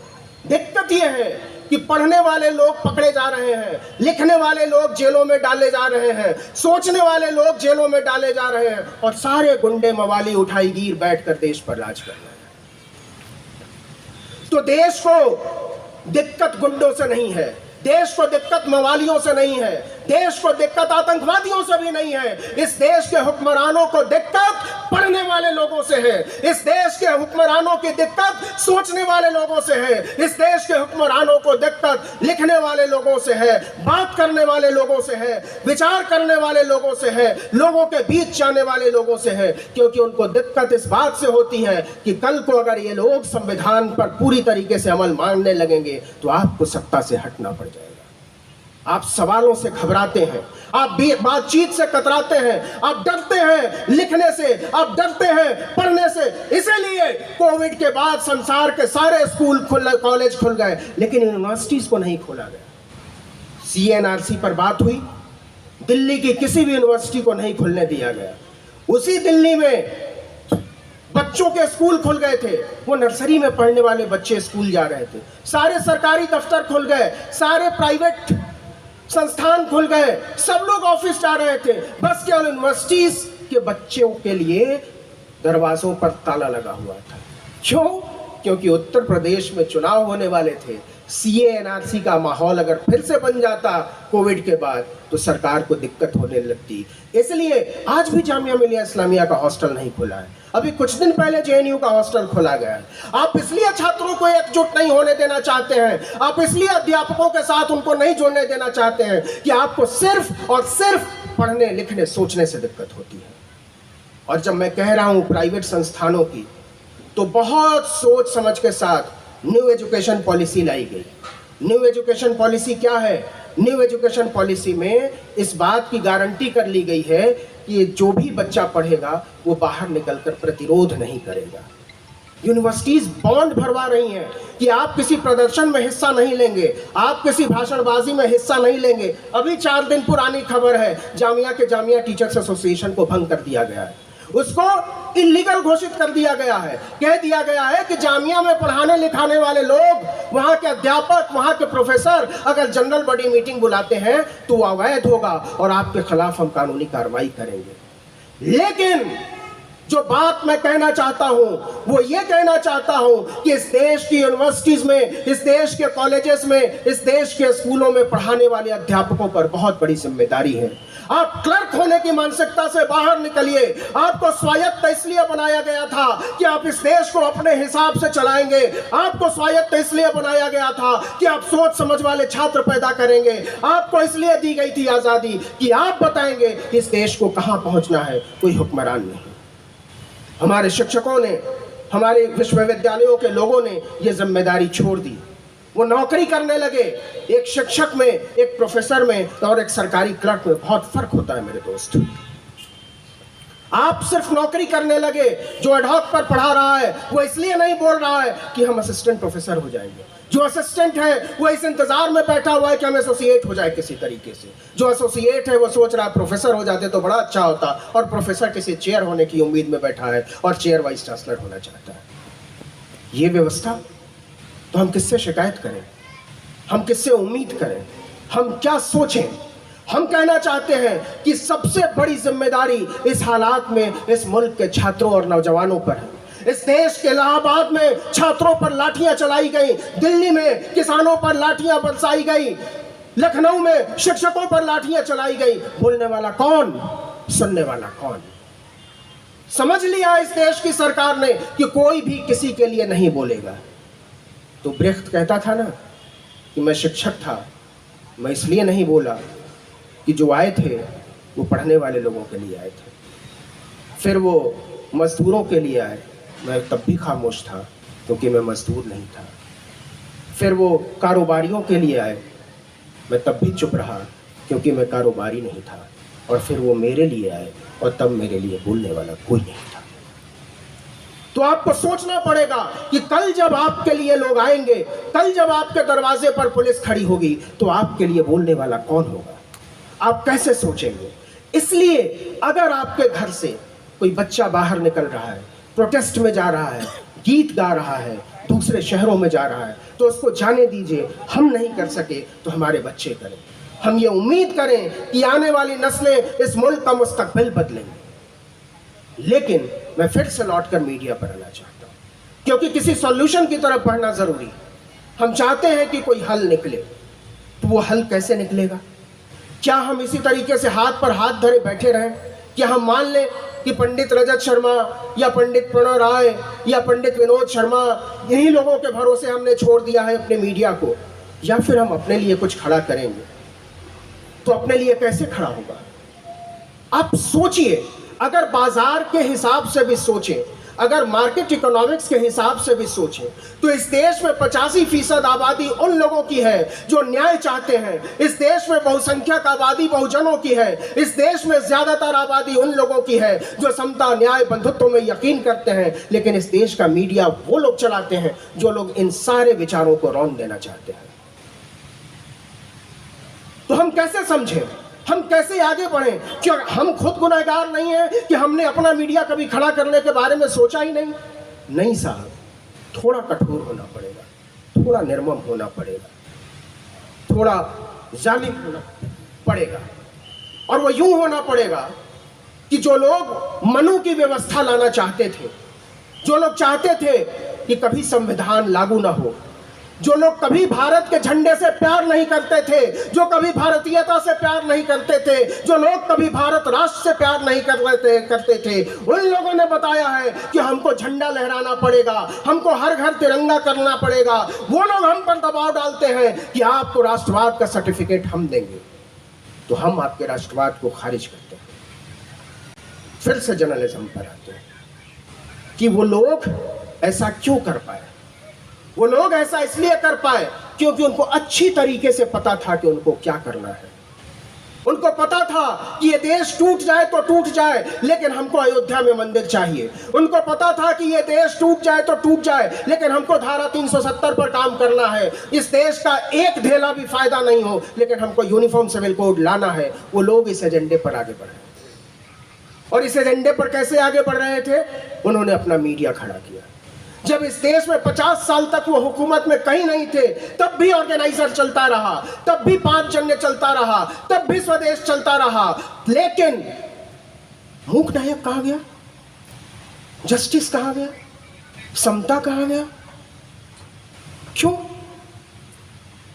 दिक्कत यह है कि पढ़ने वाले लोग पकड़े जा रहे हैं, लिखने वाले लोग जेलों में डाले जा रहे हैं, सोचने वाले लोग जेलों में डाले जा रहे हैं और सारे गुंडे मवाली उठाई गिर बैठकर देश पर राज कर रहे हैं। तो देश को दिक्कत गुंडों से नहीं है, देश को दिक्कत मवालियों से नहीं है, देश को दिक्कत आतंकवादियों से भी नहीं है। इस देश के हुक्मरानों को दिक्कत पढ़ने वाले लोगों से है। इस देश के हुक्मरानों की दिक्कत सोचने वाले लोगों से है। इस देश के हुक्मरानों को दिक्कत लिखने वाले लोगों से है, बात करने वाले लोगों से है, विचार करने वाले लोगों से है, लोगों के बीच जाने वाले लोगों से है। क्योंकि उनको दिक्कत इस बात से होती है कि कल को अगर ये लोग संविधान पर पूरी तरीके से अमल मानने लगेंगे तो आपको सत्ता से हटना पड़ जाएगा। आप सवालों से घबराते हैं, आप बातचीत से कतराते हैं, आप डरते हैं लिखने से, आप डरते हैं पढ़ने से। इसीलिए कोविड के बाद संसार के सारे स्कूल कॉलेज खुल गए, लेकिन यूनिवर्सिटीज को नहीं खोला गया। CNRC पर बात हुई, दिल्ली की किसी भी यूनिवर्सिटी को नहीं खुलने दिया गया। उसी दिल्ली में बच्चों के स्कूल खुल गए थे, वो नर्सरी में पढ़ने वाले बच्चे स्कूल जा रहे थे। सारे सरकारी दफ्तर खुल गए, सारे प्राइवेट संस्थान खुल गए, सब लोग ऑफिस जा रहे थे। बस केवल यूनिवर्सिटीज के बच्चों के लिए दरवाजों पर ताला लगा हुआ था। क्यों? क्योंकि उत्तर प्रदेश में चुनाव होने वाले थे। CNRC का माहौल अगर फिर से बन जाता कोविड के बाद तो सरकार को दिक्कत होने लगती। इसलिए आज भी जामिया मिलिया इस्लामिया का हॉस्टल नहीं खुला है। अभी कुछ दिन पहले JNU का हॉस्टल खोला गया है। आप इसलिए छात्रों को एकजुट नहीं होने देना चाहते हैं, आप इसलिए अध्यापकों के साथ उनको नहीं जोड़ने देना चाहते हैं कि आपको सिर्फ और सिर्फ पढ़ने लिखने सोचने से दिक्कत होती है। और जब मैं कह रहा हूं प्राइवेट संस्थानों की, तो बहुत सोच समझ के साथ न्यू एजुकेशन पॉलिसी लाई गई। न्यू एजुकेशन पॉलिसी क्या है? न्यू एजुकेशन पॉलिसी में इस बात की गारंटी कर ली गई है कि जो भी बच्चा पढ़ेगा वो बाहर निकलकर प्रतिरोध नहीं करेगा। यूनिवर्सिटीज बॉन्ड भरवा रही हैं कि आप किसी प्रदर्शन में हिस्सा नहीं लेंगे, आप किसी भाषणबाजी में हिस्सा नहीं लेंगे। अभी 4 दिन पुरानी खबर है, जामिया के जामिया टीचर्स एसोसिएशन को भंग कर दिया गया है, उसको इलीगल घोषित कर दिया गया है। कह दिया गया है कि जामिया में पढ़ाने लिखाने वाले लोग, वहां के अध्यापक, वहां के प्रोफेसर अगर जनरल बॉडी मीटिंग बुलाते हैं तो अवैध होगा और आपके खिलाफ हम कानूनी कार्रवाई करेंगे। लेकिन जो बात मैं कहना चाहता हूं वो ये कहना चाहता हूं कि इस देश की यूनिवर्सिटीज में, इस देश के कॉलेजेस में, इस देश के स्कूलों में पढ़ाने वाले अध्यापकों पर बहुत बड़ी जिम्मेदारी है। आप क्लर्क होने की मानसिकता से बाहर निकलिए। आपको स्वायत्त इसलिए बनाया गया था कि आप इस देश को अपने हिसाब से चलाएंगे। आपको स्वायत्त इसलिए बनाया गया था कि आप सोच समझ वाले छात्र पैदा करेंगे। आपको इसलिए दी गई थी आजादी कि आप बताएंगे कि इस देश को कहां पहुंचना है, कोई हुक्मरान नहीं। हमारे शिक्षकों ने, हमारे विश्वविद्यालयों के लोगों ने यह जिम्मेदारी छोड़ दी। वो नौकरी करने लगे। एक शिक्षक में, एक प्रोफेसर में और एक सरकारी क्लर्क में बहुत फर्क होता है मेरे दोस्त। आप सिर्फ नौकरी करने लगे। जो एडहॉक पर पढ़ा रहा है वो इसलिए नहीं बोल रहा है कि हम असिस्टेंट प्रोफेसर हो जाएंगे। जो असिस्टेंट है वो इस इंतजार में बैठा हुआ है कि हम एसोसिएट हो जाए किसी तरीके से। जो एसोसिएट है वो सोच रहा है प्रोफेसर हो जाते तो बड़ा अच्छा होता, और प्रोफेसर किसी चेयर होने की उम्मीद में बैठा है और चेयर वाइस चांसलर होना चाहता है। ये व्यवस्था, तो हम किससे शिकायत करें? हम किससे उम्मीद करें, हम क्या सोचें। हम कहना चाहते हैं कि सबसे बड़ी जिम्मेदारी इस हालात में इस मुल्क के छात्रों और नौजवानों पर है। इस देश के इलाहाबाद में छात्रों पर लाठियां चलाई गई, दिल्ली में किसानों पर लाठियां बरसाई गई, लखनऊ में शिक्षकों पर लाठियां चलाई गई। बोलने वाला कौन, सुनने वाला कौन? समझ लिया इस देश की सरकार ने कि कोई भी किसी के लिए नहीं बोलेगा। तो ब्रेख्त कहता था ना कि मैं शिक्षक था, मैं इसलिए नहीं बोला कि जो आए थे वो पढ़ने वाले लोगों के लिए आए थे। फिर वो मजदूरों के लिए आए, मैं तब भी खामोश था क्योंकि मैं मजदूर नहीं था। फिर वो कारोबारियों के लिए आए, मैं तब भी चुप रहा क्योंकि मैं कारोबारी नहीं था। और फिर वो मेरे लिए आए और तब मेरे लिए बोलने वाला कोई नहीं था। तो आपको सोचना पड़ेगा कि कल जब आपके लिए लोग आएंगे, कल जब आपके दरवाजे पर पुलिस खड़ी होगी, तो आपके लिए बोलने वाला कौन होगा? आप कैसे सोचेंगे? इसलिए अगर आपके घर से कोई बच्चा बाहर निकल रहा है, प्रोटेस्ट में जा रहा है, गीत गा रहा है, दूसरे शहरों में जा रहा है, तो उसको जाने दीजिए। हम नहीं कर सके तो हमारे बच्चे करें। हम ये उम्मीद करें कि आने वाली नस्लें इस मुल्क का मुस्तकबिल बदलेंगी। लेकिन मैं फिर से लौटकर मीडिया पर आना चाहता हूँ, क्योंकि किसी सॉल्यूशन की तरफ बढ़ना जरूरी। हम चाहते हैं कि कोई हल निकले, तो वो हल कैसे निकलेगा? क्या हम इसी तरीके से हाथ पर हाथ धरे बैठे रहें? क्या हम मान लें कि पंडित रजत शर्मा या पंडित प्रणव राय या पंडित विनोद शर्मा, यही लोगों के भरोसे हमने छोड़ दिया है अपने मीडिया को? या फिर हम अपने लिए कुछ खड़ा करेंगे? तो अपने लिए कैसे खड़ा होगा? आप सोचिए, अगर बाजार के हिसाब से भी सोचें, अगर मार्केट इकोनॉमिक्स के हिसाब से भी सोचें, तो इस देश में 85% आबादी उन लोगों की है जो न्याय चाहते हैं। इस देश में बहुसंख्यक आबादी बहुजनों की है। इस देश में ज्यादातर आबादी उन लोगों की है जो समता, न्याय, बंधुत्व में यकीन करते हैं। लेकिन इस देश का मीडिया वो लोग चलाते हैं जो लोग इन सारे विचारों को रौंद देना चाहते हैं। तो हम कैसे समझें, हम कैसे आगे बढ़ें? क्या हम खुद गुनहगार नहीं हैं कि हमने अपना मीडिया कभी खड़ा करने के बारे में सोचा ही नहीं? नहीं साहब, थोड़ा कठोर होना पड़ेगा, थोड़ा निर्मम होना पड़ेगा, थोड़ा जालिम होना पड़ेगा। और वो यूं होना पड़ेगा कि जो लोग मनु की व्यवस्था लाना चाहते थे, जो लोग चाहते थे कि कभी संविधान लागू ना हो, जो लोग कभी भारत के झंडे से प्यार नहीं करते थे, जो कभी भारतीयता से प्यार नहीं करते थे, जो लोग कभी भारत राष्ट्र से प्यार नहीं करते थे, उन लोगों ने बताया है कि हमको झंडा लहराना पड़ेगा, हमको हर घर तिरंगा करना पड़ेगा। वो लोग हम पर दबाव डालते हैं कि आपको राष्ट्रवाद का सर्टिफिकेट हम देंगे, तो हम आपके राष्ट्रवाद को खारिज करते हैं। फिर से जर्नलिज्म पर आते हैं कि वो लोग ऐसा क्यों कर पाए। वो लोग ऐसा इसलिए कर पाए क्योंकि उनको अच्छी तरीके से पता था कि उनको क्या करना है। उनको पता था कि ये देश टूट जाए तो टूट जाए, लेकिन हमको अयोध्या में मंदिर चाहिए। उनको पता था कि ये देश टूट जाए तो टूट जाए, लेकिन हमको धारा 370 पर काम करना है। इस देश का एक ढेला भी फायदा नहीं हो, लेकिन हमको यूनिफॉर्म सिविल कोड लाना है। वो लोग इस एजेंडे पर आगे बढ़े। और इस एजेंडे पर कैसे आगे बढ़ रहे थे? उन्होंने अपना मीडिया खड़ा किया। जब इस देश में 50 साल तक वो हुकूमत में कहीं नहीं थे, तब भी ऑर्गेनाइजर चलता रहा, तब भी 5 जंगे चलता रहा, तब भी स्वदेश चलता रहा। लेकिन मूक नायक कहां गया? जस्टिस कहां गया? समता कहां गया? क्यों?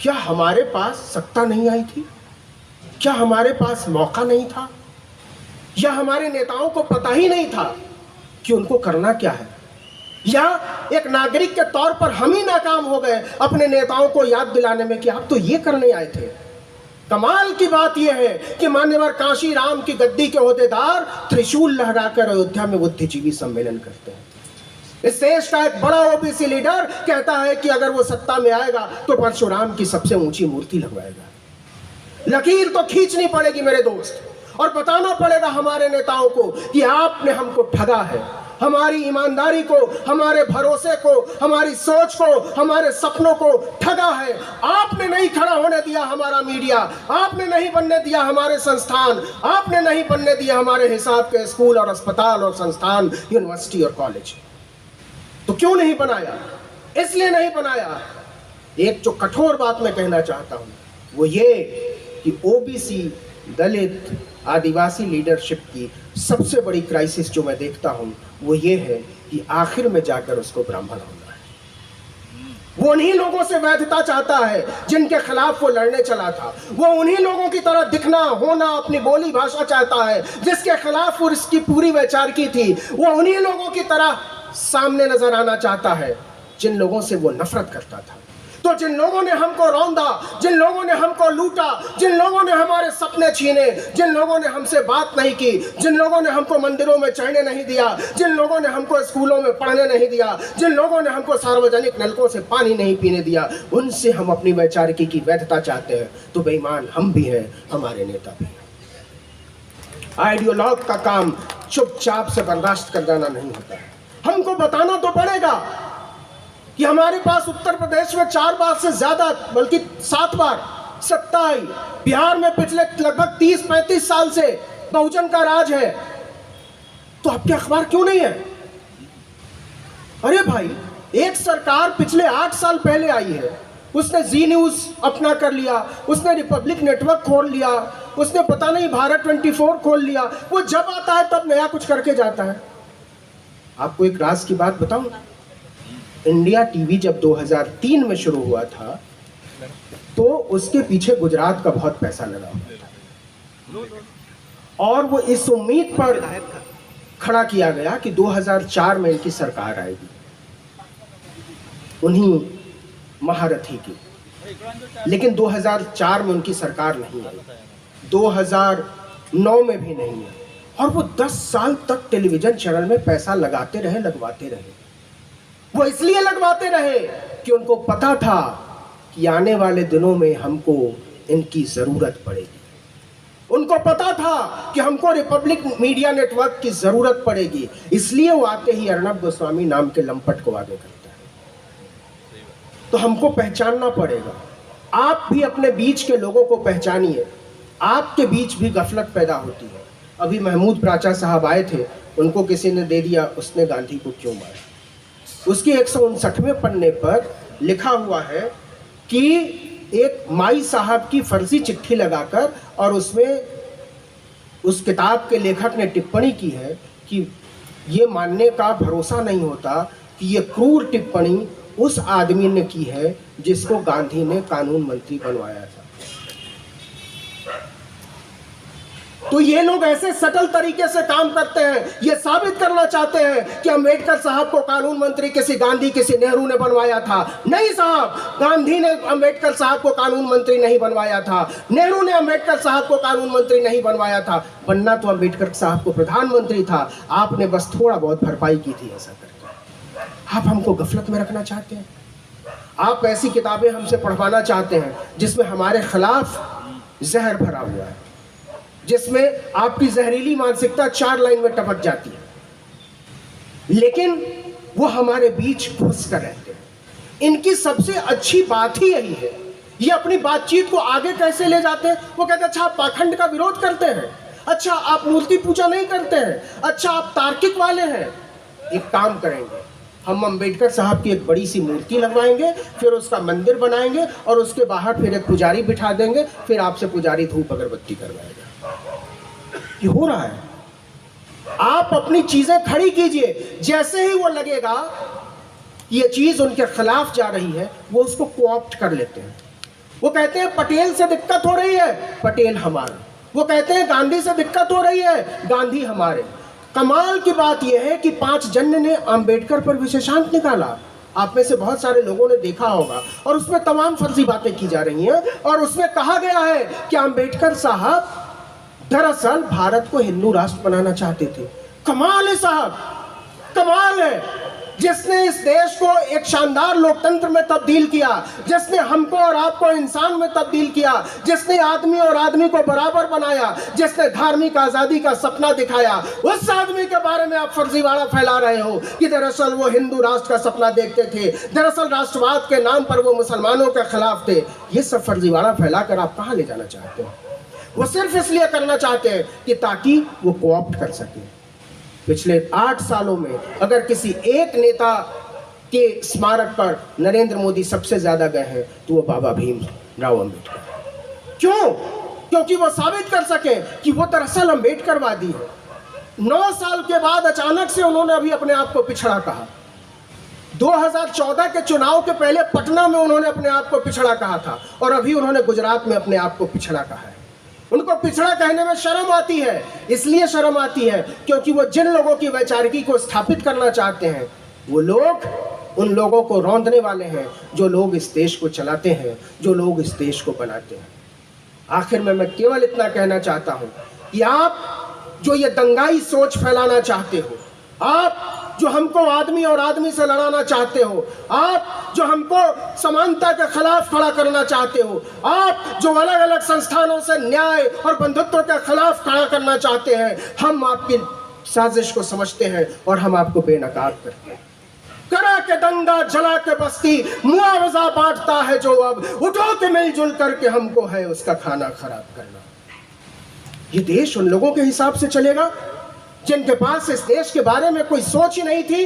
क्या हमारे पास सत्ता नहीं आई थी? क्या हमारे पास मौका नहीं था? या हमारे नेताओं को पता ही नहीं था कि उनको करना क्या है? या एक नागरिक के तौर पर हम ही नाकाम हो गए अपने नेताओं को याद दिलाने में कि आप तो ये करने आए थे? कमाल की बात यह है कि मान्यवर काशी राम की गद्दी के ओहदेदार त्रिशूल लहराकर अयोध्या में बुद्धिजीवी सम्मेलन करते हैं। इस देश का एक बड़ा ओबीसी लीडर कहता है कि अगर वो सत्ता में आएगा तो परशुराम की सबसे ऊंची मूर्ति लगवाएगा। लकीर तो खींचनी पड़ेगी मेरे दोस्त, और बताना पड़ेगा हमारे नेताओं को कि आपने हमको ठगा है। हमारी ईमानदारी को, हमारे भरोसे को, हमारी सोच को, हमारे सपनों को ठगा है। आपने नहीं खड़ा होने दिया हमारा मीडिया, आपने नहीं बनने दिया हमारे संस्थान, आपने नहीं बनने दिया हमारे हिसाब के स्कूल और अस्पताल और संस्थान, यूनिवर्सिटी और कॉलेज। तो क्यों नहीं बनाया? इसलिए नहीं बनाया एक जो कठोर बात मैं कहना चाहता हूँ वो ये कि ओबीसी, दलित, आदिवासी लीडरशिप की सबसे बड़ी क्राइसिस जो मैं देखता हूँ वो ये है कि आखिर में जाकर उसको ब्राह्मण होना है। वो उन्हीं लोगों से वैधता चाहता है जिनके खिलाफ वो लड़ने चला था। वो उन्हीं लोगों की तरह दिखना, होना, अपनी बोली भाषा चाहता है जिसके खिलाफ वो इसकी पूरी वैचारिकी थी। वो उन्हीं लोगों की तरह सामने नजर आना चाहता है जिन लोगों से वो नफरत करता था। तो जिन लोगों ने हमको रौंदा, जिन लोगों ने हमको लूटा, जिन लोगों ने हमारे सपने छीने, जिन लोगों ने हमसे बात नहीं की, जिन लोगों ने हमको मंदिरों में चढ़ने नहीं दिया, जिन लोगों ने हमको स्कूलों में पढ़ने नहीं दिया, जिन लोगों ने हमको सार्वजनिक नलकों से पानी नहीं पीने दिया, उनसे हम अपनी वैचारिकी की वैधता चाहते हैं। तो बेईमान हम भी हैं, हमारे नेता भी हैं। आइडियोलॉग का काम चुपचाप से बर्दाश्त कर जाना नहीं होता है। हमको बताना तो पड़ेगा कि हमारे पास उत्तर प्रदेश में 4 बार से ज्यादा, बल्कि 7 बार सत्ता आई। बिहार में पिछले लगभग 30-35 साल से बहुजन का राज है। तो आपके अखबार क्यों नहीं है? अरे भाई, एक सरकार पिछले 8 साल पहले आई है, उसने जी न्यूज अपना कर लिया, उसने रिपब्लिक नेटवर्क खोल लिया, उसने पता नहीं भारत 24 खोल लिया। वो जब आता है तब नया कुछ करके जाता है। आपको एक राज की बात बताऊं, इंडिया टीवी जब 2003 में शुरू हुआ था तो उसके पीछे गुजरात का बहुत पैसा लगा हुआ था और वो इस उम्मीद पर खड़ा किया गया कि 2004 में इनकी सरकार आएगी, उन्हीं महारथी की। लेकिन 2004 में उनकी सरकार नहीं आई, 2009 में भी नहीं आई, और वो 10 साल तक टेलीविजन चैनल में पैसा लगाते रहे, लगवाते रहे। वो इसलिए लगवाते रहे कि उनको पता था कि आने वाले दिनों में हमको इनकी जरूरत पड़ेगी। उनको पता था कि हमको रिपब्लिक मीडिया नेटवर्क की जरूरत पड़ेगी। इसलिए वो आते ही अर्नब गोस्वामी नाम के लंपट को आगे करता है। तो हमको पहचानना पड़ेगा। आप भी अपने बीच के लोगों को पहचानिए। आपके बीच भी गफलत पैदा होती है। अभी महमूद प्राचा साहब आए थे, उनको किसी ने दे दिया, उसने गांधी को क्यों मारा। उसकी 159वें पन्ने पर लिखा हुआ है कि एक माई साहब की फर्जी चिट्ठी लगाकर, और उसमें उस किताब के लेखक ने टिप्पणी की है कि ये मानने का भरोसा नहीं होता कि ये क्रूर टिप्पणी उस आदमी ने की है जिसको गांधी ने कानून मंत्री बनवाया था। तो ये लोग ऐसे सटल तरीके से काम करते हैं, ये साबित करना चाहते हैं कि अंबेडकर साहब को कानून मंत्री किसी गांधी, किसी नेहरू ने बनवाया था। नहीं साहब, गांधी ने अंबेडकर साहब को कानून मंत्री नहीं बनवाया था, नेहरू ने अंबेडकर साहब को कानून मंत्री नहीं बनवाया था। बनना तो अंबेडकर साहब को प्रधानमंत्री था, आपने बस थोड़ा बहुत भरपाई की थी ऐसा करके। आप हमको गफलत में रखना चाहते हैं। आप ऐसी किताबें हमसे पढ़वाना चाहते हैं जिसमें हमारे खिलाफ जहर भरा हुआ है, जिसमें आपकी जहरीली मानसिकता 4 लाइन में टपक जाती है, लेकिन वो हमारे बीच घुस कर रहते हैं। इनकी सबसे अच्छी बात ही यही है। ये अपनी बातचीत को आगे कैसे ले जाते हैं? वो कहते हैं अच्छा आप पाखंड का विरोध करते हैं, अच्छा आप मूर्ति पूजा नहीं करते हैं, अच्छा आप तार्किक वाले हैं। एक काम करेंगे, हम अंबेडकर साहब की एक बड़ी सी मूर्ति लगवाएंगे, फिर उसका मंदिर बनाएंगे और उसके बाहर फिर एक पुजारी बिठा देंगे, फिर आपसे पुजारी धूप अगरबत्ती करवाएगा। ये हो रहा है। आप अपनी चीजें खड़ी कीजिए। जैसे ही वो लगेगा ये चीज उनके खिलाफ जा रही है, वो उसको कोऑप्ट कर लेते हैं। वो कहते हैं पटेल से दिक्कत हो रही है, पटेल हमारे। वो कहते हैं गांधी से दिक्कत हो रही है, गांधी हमारे। कमाल की बात यह है कि 5 जन ने अंबेडकर पर विशेषांक निकाला। आप में से बहुत सारे लोगों ने देखा होगा, और उसमें तमाम फर्जी बातें की जा रही हैं, और उसमें कहा गया है कि अंबेडकर साहब दरअसल भारत को हिंदू राष्ट्र बनाना चाहते थे। कमाल है साहब, कमाल है। जिसने इस देश को एक शानदार लोकतंत्र में तब्दील किया, जिसने हमको और आपको इंसान में तब्दील किया, जिसने आदमी और आदमी को बराबर बनाया, जिसने धार्मिक आजादी का सपना दिखाया, उस आदमी के बारे में आप फर्जीवाड़ा फैला रहे हो कि दरअसल वो हिंदू राष्ट्र का सपना देखते थे, दरअसल राष्ट्रवाद के नाम पर वो मुसलमानों के खिलाफ थे। ये सब फर्जीवाड़ा फैलाकर आप कहाँ ले जाना चाहते हो? वो सिर्फ इसलिए करना चाहते हैं कि ताकि वो कोऑप्ट कर सके। पिछले 8 सालों में अगर किसी एक नेता के स्मारक पर नरेंद्र मोदी सबसे ज्यादा गए हैं तो वो बाबा भीमराव अम्बेडकर। क्यों? क्योंकि वो साबित कर सके कि वो दरअसल अम्बेडकरवादी है। 9 साल के बाद अचानक से उन्होंने अभी अपने आप को पिछड़ा कहा। 2014 के चुनाव के पहले पटना में उन्होंने अपने आप को पिछड़ा कहा था और अभी उन्होंने गुजरात में अपने आप को पिछड़ा कहा है। उनको पिछड़ा कहने में शर्म आती है, इसलिए शर्म आती है क्योंकि वो जिन लोगों की वैचारिकी को स्थापित करना चाहते हैं वो लोग उन लोगों को रौंदने वाले हैं जो लोग इस देश को चलाते हैं, जो लोग इस देश को बनाते हैं। आखिर में मैं केवल इतना कहना चाहता हूं कि आप जो ये दंगाई सोच फैलाना चाहते हो, आप जो हमको आदमी और आदमी से लड़ाना चाहते हो, आप जो हमको समानता के खिलाफ खड़ा करना चाहते हो, आप जो अलग अलग संस्थानों से न्याय और बंधुत्व के खिलाफ खड़ा करना चाहते हैं, हम आपकी साजिश को समझते हैं और हम आपको बेनकाब करते हैं। करा के दंगा जला के बस्ती मुआवजा बांटता है जो अब, उठो के मिलजुल करके हमको है उसका खाना खराब करना। ये देश उन लोगों के हिसाब से चलेगा जिनके पास इस देश के बारे में कोई सोच ही नहीं थी,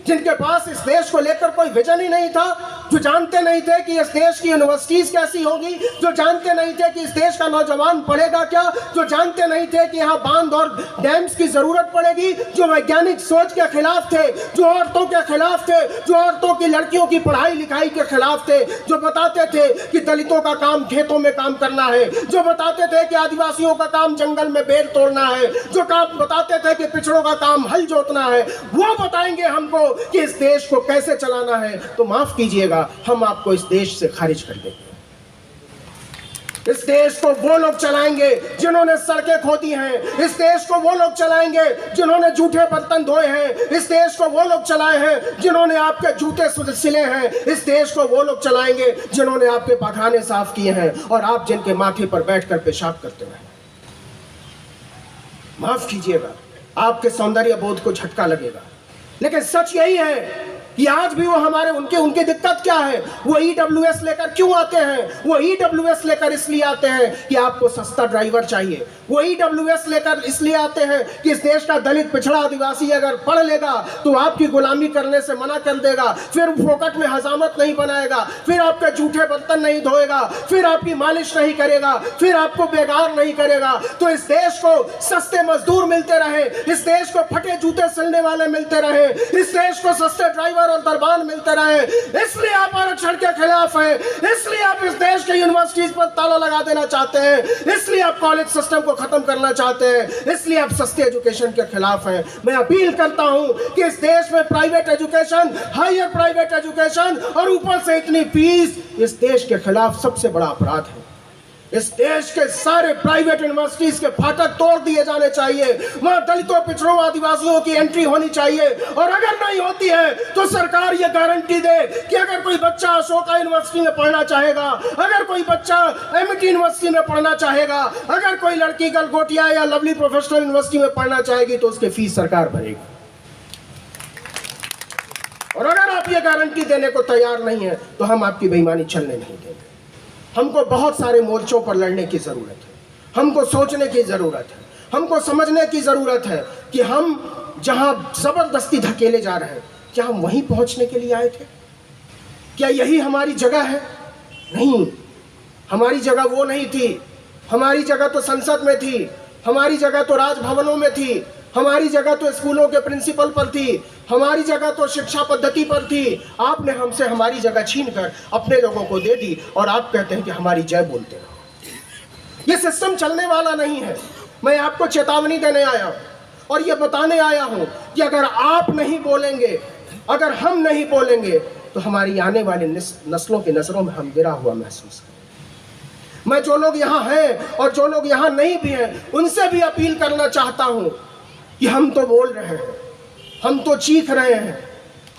जिनके पास इस देश को लेकर कोई विजन ही नहीं था, जो जानते नहीं थे कि इस देश की यूनिवर्सिटीज कैसी होगी, जो जानते नहीं थे कि इस देश का नौजवान पढ़ेगा क्या, जो जानते नहीं थे कि यहाँ बांध और डैम्स की जरूरत पड़ेगी, जो वैज्ञानिक सोच के खिलाफ थे, जो औरतों के खिलाफ थे, जो औरतों की लड़कियों की पढ़ाई लिखाई के खिलाफ थे, जो बताते थे कि दलितों का काम खेतों में काम करना है, जो बताते थे कि आदिवासियों का काम जंगल में बेर तोड़ना है, जो काम बताते थे कि पिछड़ों का काम हल जोतना है, वो बताएंगे हमको कि इस देश को कैसे चलाना है, तो माफ कीजिएगा हम आपको इस देश से खारिज कर देंगे। इस देश को वो लोग चलाएंगे जिन्होंने सड़कें खोदी हैं, इस देश को वो लोग चलाएंगे जिन्होंने जूठे बर्तन धोए हैं, इस देश को वो लोग चलाए हैं जिन्होंने आपके जूते सिले हैं, इस देश को वो लोग चलाएंगे जिन्होंने आपके पखाने साफ किए हैं और आप जिनके माथे पर बैठकर पेशाब करते हैं। माफ कीजिएगा, आपके सौंदर्य बोध को झटका लगेगा, लेकिन सच यही है कि आज भी वो हमारे उनकी दिक्कत क्या है, वो ईडब्ल्यूएस लेकर क्यों आते हैं? वो ईडब्ल्यूएस लेकर इसलिए आते हैं कि आपको सस्ता ड्राइवर चाहिए। वो ईडब्ल्यूएस लेकर इसलिए आते हैं कि इस देश का दलित पिछड़ा आदिवासी अगर पढ़ लेगा तो आपकी गुलामी करने से मना कर देगा, फिर फोकट में हजामत नहीं बनाएगा, फिर आपके जूठे बर्तन नहीं धोएगा, फिर आपकी मालिश नहीं करेगा, फिर आपको बेगार नहीं करेगा। तो इस देश को सस्ते मजदूर मिलते रहे, इस देश को फटे जूते सिलने वाले मिलते रहे, इस देश को सस्ते ड्राइवर और दरबान मिलते रहे, इसलिए आप आरक्षण के खिलाफ हैं, इसलिए आप इस देश के यूनिवर्सिटीज पर ताला लगा देना चाहते हैं, इसलिए आप कॉलेज सिस्टम को खत्म करना चाहते हैं, इसलिए आप सस्ते एजुकेशन के खिलाफ हैं। मैं अपील करता हूं कि इस देश में private education, higher private education और ऊपर से इतनी फीस इस देश के खिलाफ सबसे बड़ा अपराध है। इस देश के सारे प्राइवेट यूनिवर्सिटीज के फाटक तोड़ दिए जाने चाहिए, वहां दलितों, पिछड़ों, आदिवासियों की एंट्री होनी चाहिए, और अगर नहीं होती है तो सरकार ये गारंटी दे कि अगर कोई बच्चा अशोका यूनिवर्सिटी में पढ़ना चाहेगा, अगर कोई बच्चा एमआईटी यूनिवर्सिटी में पढ़ना चाहेगा, अगर कोई लड़की गलगोटिया या लवली प्रोफेशनल यूनिवर्सिटी में पढ़ना चाहेगी तो उसकी फीस सरकार भरेगी। और अगर आप ये गारंटी देने को तैयार नहीं है तो हम आपकी बेईमानी चलने नहीं देंगे। हमको बहुत सारे मोर्चों पर लड़ने की ज़रूरत है, हमको सोचने की ज़रूरत है, हमको समझने की ज़रूरत है कि हम जहां ज़बरदस्ती धकेले जा रहे हैं क्या हम वहीं पहुंचने के लिए आए थे? क्या यही हमारी जगह है? नहीं, हमारी जगह वो नहीं थी। हमारी जगह तो संसद में थी, हमारी जगह तो राजभवनों में थी, हमारी जगह तो स्कूलों के प्रिंसिपल पर थी, हमारी जगह तो शिक्षा पद्धति पर थी। आपने हमसे हमारी जगह छीनकर अपने लोगों को दे दी और आप कहते हैं कि हमारी जय बोलते रहो। ये सिस्टम चलने वाला नहीं है। मैं आपको चेतावनी देने आया हूं और ये बताने आया हूं कि अगर आप नहीं बोलेंगे, अगर हम नहीं बोलेंगे तो हमारी आने वाली नस्लों की नजरों में हम गिरा हुआ महसूस करें। मैं जो लोग यहाँ हैं और जो लोग यहाँ नहीं भी हैं उनसे भी अपील करना चाहता हूं कि हम तो बोल रहे हैं, हम तो चीख रहे हैं,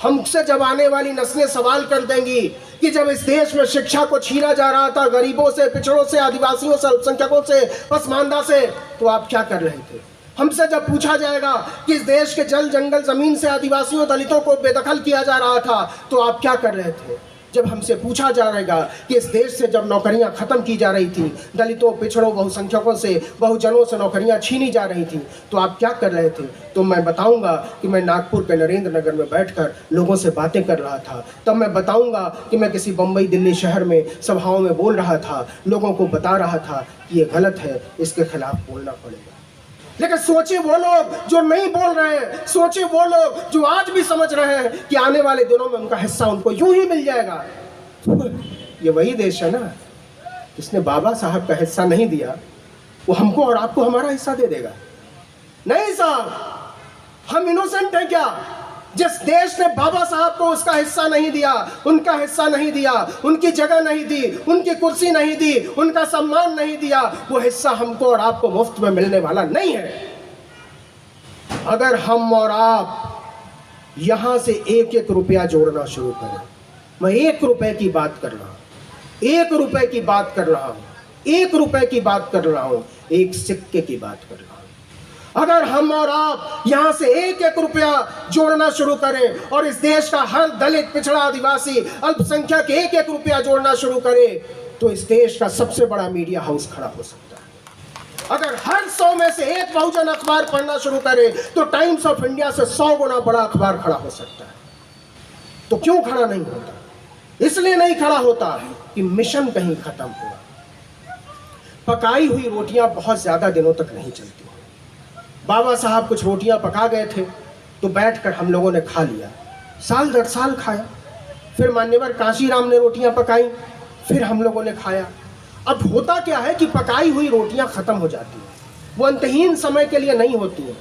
हमसे जब आने वाली नस्लें सवाल कर देंगी कि जब इस देश में शिक्षा को छीना जा रहा था गरीबों से, पिछड़ों से, आदिवासियों से, अल्पसंख्यकों से, पसमानदा से, तो आप क्या कर रहे थे? हमसे जब पूछा जाएगा कि इस देश के जल, जंगल, जमीन से आदिवासियों, दलितों को बेदखल किया जा रहा था तो आप क्या कर रहे थे? जब हमसे पूछा जा रहेगा कि इस देश से जब नौकरियां खत्म की जा रही थी, दलितों, पिछड़ों, बहुसंख्यकों से, बहुजनों से नौकरियां छीनी जा रही थी, तो आप क्या कर रहे थे? तो मैं बताऊंगा कि मैं नागपुर के नरेंद्र नगर में बैठकर लोगों से बातें कर रहा था। तब मैं बताऊंगा कि मैं किसी बम्बई, दिल्ली शहर में सभाओं में बोल रहा था, लोगों को बता रहा था कि ये गलत है, इसके खिलाफ बोलना पड़ेगा। लेकिन सोचिए वो लोग जो नहीं बोल रहे हैं, सोचिए वो लोग जो आज भी समझ रहे हैं कि आने वाले दिनों में उनका हिस्सा उनको यूं ही मिल जाएगा। ये वही देश है ना जिसने बाबा साहब का हिस्सा नहीं दिया, वो हमको और आपको हमारा हिस्सा दे देगा? नहीं साहब, हम इनोसेंट हैं क्या? जिस देश ने बाबा साहब को उसका हिस्सा नहीं दिया, उनका हिस्सा नहीं दिया, उनकी जगह नहीं दी, उनकी कुर्सी नहीं दी, उनका सम्मान नहीं दिया, वो हिस्सा हमको और आपको मुफ्त में मिलने वाला नहीं है। अगर हम और आप यहां से एक एक रुपया जोड़ना शुरू करें, मैं 1 रुपए की बात कर रहा हूं, 1 रुपए की बात कर रहा हूं, 1 रुपए की बात कर रहा हूं, 1 सिक्के की बात कर रहा हूं। अगर हम और आप यहां से एक एक रुपया जोड़ना शुरू करें और इस देश का हर दलित, पिछड़ा, आदिवासी, अल्पसंख्यक एक एक रुपया जोड़ना शुरू करे, तो इस देश का सबसे बड़ा मीडिया हाउस खड़ा हो सकता है। अगर हर 100 में से एक बहुजन अखबार पढ़ना शुरू करे, तो टाइम्स ऑफ इंडिया से 100 गुना बड़ा अखबार खड़ा हो सकता है। तो क्यों खड़ा नहीं होता? इसलिए नहीं खड़ा होता कि मिशन कहीं खत्म हुआ। पकाई हुई रोटियां बहुत ज्यादा दिनों तक नहीं चलती। बाबा साहब कुछ रोटियां पका गए थे तो बैठकर हम लोगों ने खा लिया, साल दर साल खाया। फिर मान्यवर कांशीराम ने रोटियां पकाई, फिर हम लोगों ने खाया। अब होता क्या है कि पकाई हुई रोटियां खत्म हो जाती हैं, वो अंतहीन समय के लिए नहीं होती हैं।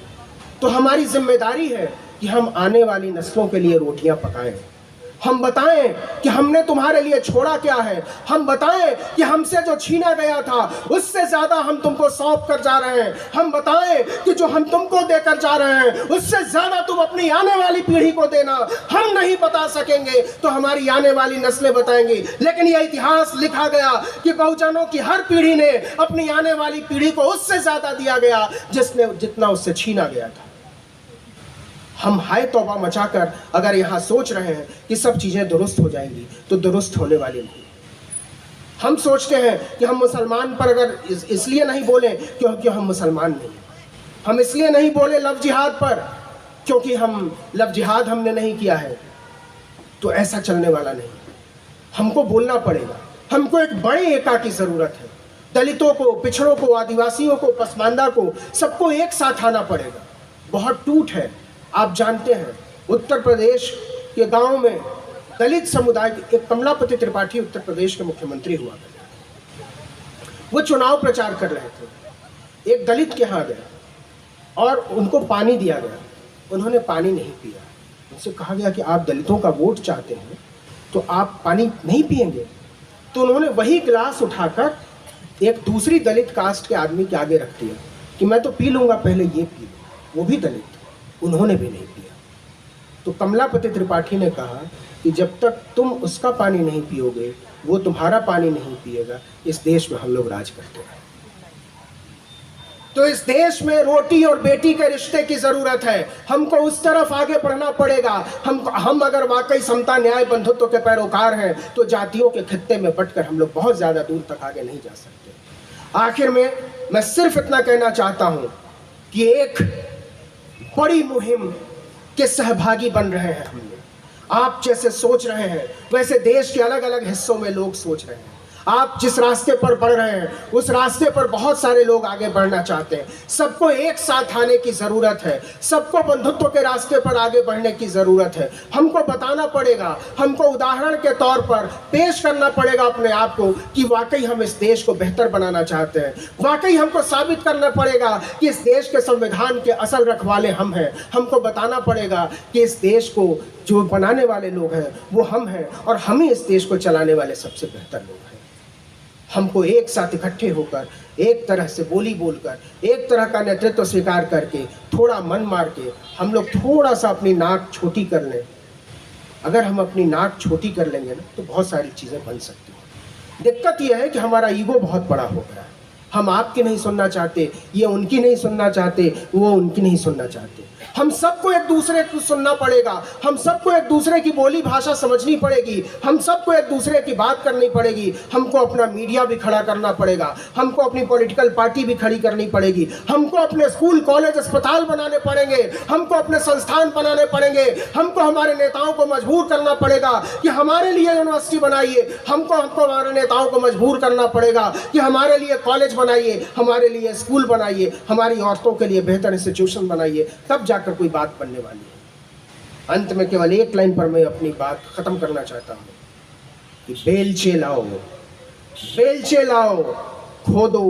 तो हमारी जिम्मेदारी है कि हम आने वाली नस्लों के लिए रोटियां पकाएं। हम बताएं कि हमने तुम्हारे लिए छोड़ा क्या है। हम बताएं कि हमसे जो छीना गया था उससे ज्यादा हम तुमको सौंप कर जा रहे हैं। हम बताएं कि जो हम तुमको देकर जा रहे हैं उससे ज्यादा तुम अपनी आने वाली पीढ़ी को देना। हम नहीं बता सकेंगे तो हमारी आने वाली नस्लें बताएंगी। लेकिन यह इतिहास लिखा गया कि बहुजनों की हर पीढ़ी ने अपनी आने वाली पीढ़ी को उससे ज्यादा दिया गया जितना उससे छीना गया था। हम हाय तौबा मचाकर अगर यहाँ सोच रहे हैं कि सब चीज़ें दुरुस्त हो जाएंगी, तो दुरुस्त होने वाली नहीं। हम सोचते हैं कि हम मुसलमान पर अगर इसलिए नहीं बोले क्योंकि हम मुसलमान नहीं, हम इसलिए नहीं बोले लव जिहाद पर क्योंकि हम लव जिहाद हमने नहीं किया है, तो ऐसा चलने वाला नहीं। हमको बोलना पड़ेगा। हमको एक बड़े एका की ज़रूरत है। दलितों को, पिछड़ों को, आदिवासियों को, पसमानदा को, सबको एक साथ आना पड़ेगा। बहुत टूट है, आप जानते हैं। उत्तर प्रदेश के गांव में दलित समुदाय के एक कमलापति त्रिपाठी उत्तर प्रदेश के मुख्यमंत्री हुआ करते, वो चुनाव प्रचार कर रहे थे। एक दलित के यहाँ गए और उनको पानी दिया गया, उन्होंने पानी नहीं पिया। उनसे कहा गया कि आप दलितों का वोट चाहते हैं तो आप पानी नहीं पिएंगे। तो उन्होंने वही गिलास उठाकर एक दूसरी दलित कास्ट के आदमी के आगे रख दिया कि मैं तो पी लूँगा, पहले ये पी लो। वो भी दलित, उन्होंने भी नहीं पिया। तो कमलापति त्रिपाठी ने कहा कि जब तक तुम उसका पानी नहीं पियोगे, वो तुम्हारा पानी नहीं पिएगा, इस देश में हम लोग राज करते हैं। तो इस देश में रोटी और बेटी के रिश्ते की जरूरत है। हमको उस तरफ आगे बढ़ना पड़ेगा। हम अगर वाकई समता, न्याय, बंधुत्व के पैरोकार हैं तो जातियों के खित्ते में बंटकर हम लोग बहुत ज्यादा दूर तक आगे नहीं जा सकते। आखिर में मैं सिर्फ इतना कहना चाहता हूं कि एक बड़ी मुहिम के सहभागी बन रहे हैं हम लोग। आप जैसे सोच रहे हैं वैसे देश के अलग अलग हिस्सों में लोग सोच रहे हैं। आप जिस रास्ते पर बढ़ रहे हैं उस रास्ते पर बहुत सारे लोग आगे बढ़ना चाहते हैं। सबको एक साथ आने की ज़रूरत है। सबको बंधुत्व के रास्ते पर आगे बढ़ने की ज़रूरत है। हमको बताना पड़ेगा, हमको उदाहरण के तौर पर पेश करना पड़ेगा अपने आप को कि वाकई हम इस देश को बेहतर बनाना चाहते हैं। वाकई हमको साबित करना पड़ेगा कि इस देश के संविधान के असल रखवाले हम हैं। हमको बताना पड़ेगा कि इस देश को जो बनाने वाले लोग हैं वो हम हैं और हम ही इस देश को चलाने वाले सबसे बेहतर लोग हैं। हमको एक साथ इकट्ठे होकर, एक तरह से बोली बोलकर, एक तरह का नेतृत्व स्वीकार करके, थोड़ा मन मार के हम लोग थोड़ा सा अपनी नाक छोटी कर लें। अगर हम अपनी नाक छोटी कर लेंगे ना तो बहुत सारी चीज़ें बन सकती हैं। दिक्कत यह है कि हमारा ईगो बहुत बड़ा हो गया है। हम आपकी नहीं सुनना चाहते, ये उनकी नहीं सुनना चाहते, वो उनकी नहीं सुनना चाहते। हम सबको एक दूसरे को सुनना पड़ेगा, हम सबको एक दूसरे की बोली भाषा समझनी पड़ेगी, हम सबको एक दूसरे की बात करनी पड़ेगी। हमको अपना मीडिया भी खड़ा करना पड़ेगा, हमको अपनी पॉलिटिकल पार्टी भी खड़ी करनी पड़ेगी, हमको अपने स्कूल कॉलेज अस्पताल बनाने पड़ेंगे, हमको अपने संस्थान बनाने पड़ेंगे, हमको हमारे नेताओं को मजबूर करना पड़ेगा कि हमारे लिए यूनिवर्सिटी बनाइए, हमको हमारे नेताओं को मजबूर करना पड़ेगा कि हमारे लिए कॉलेज बनाइए, हमारे लिए स्कूल बनाइए, हमारी औरतों के लिए बेहतर इंस्टीट्यूशन बनाइए, तब जाकर कोई बात बनने वाली है। अंत में केवल एक लाइन पर मैं अपनी बात खत्म करना चाहता हूं कि बेलचे लाओ, बेलचे लाओ, खोदो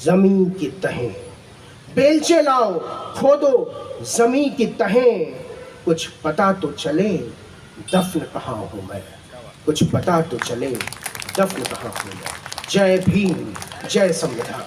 जमीन की तहें, बेलचे लाओ, खोदो जमीन की तहें, कुछ पता तो चले दफन कहाँ हूं मैं, कुछ पता तो चले दफन कहाँ हूं मैं। जय भीम, जय संविधान।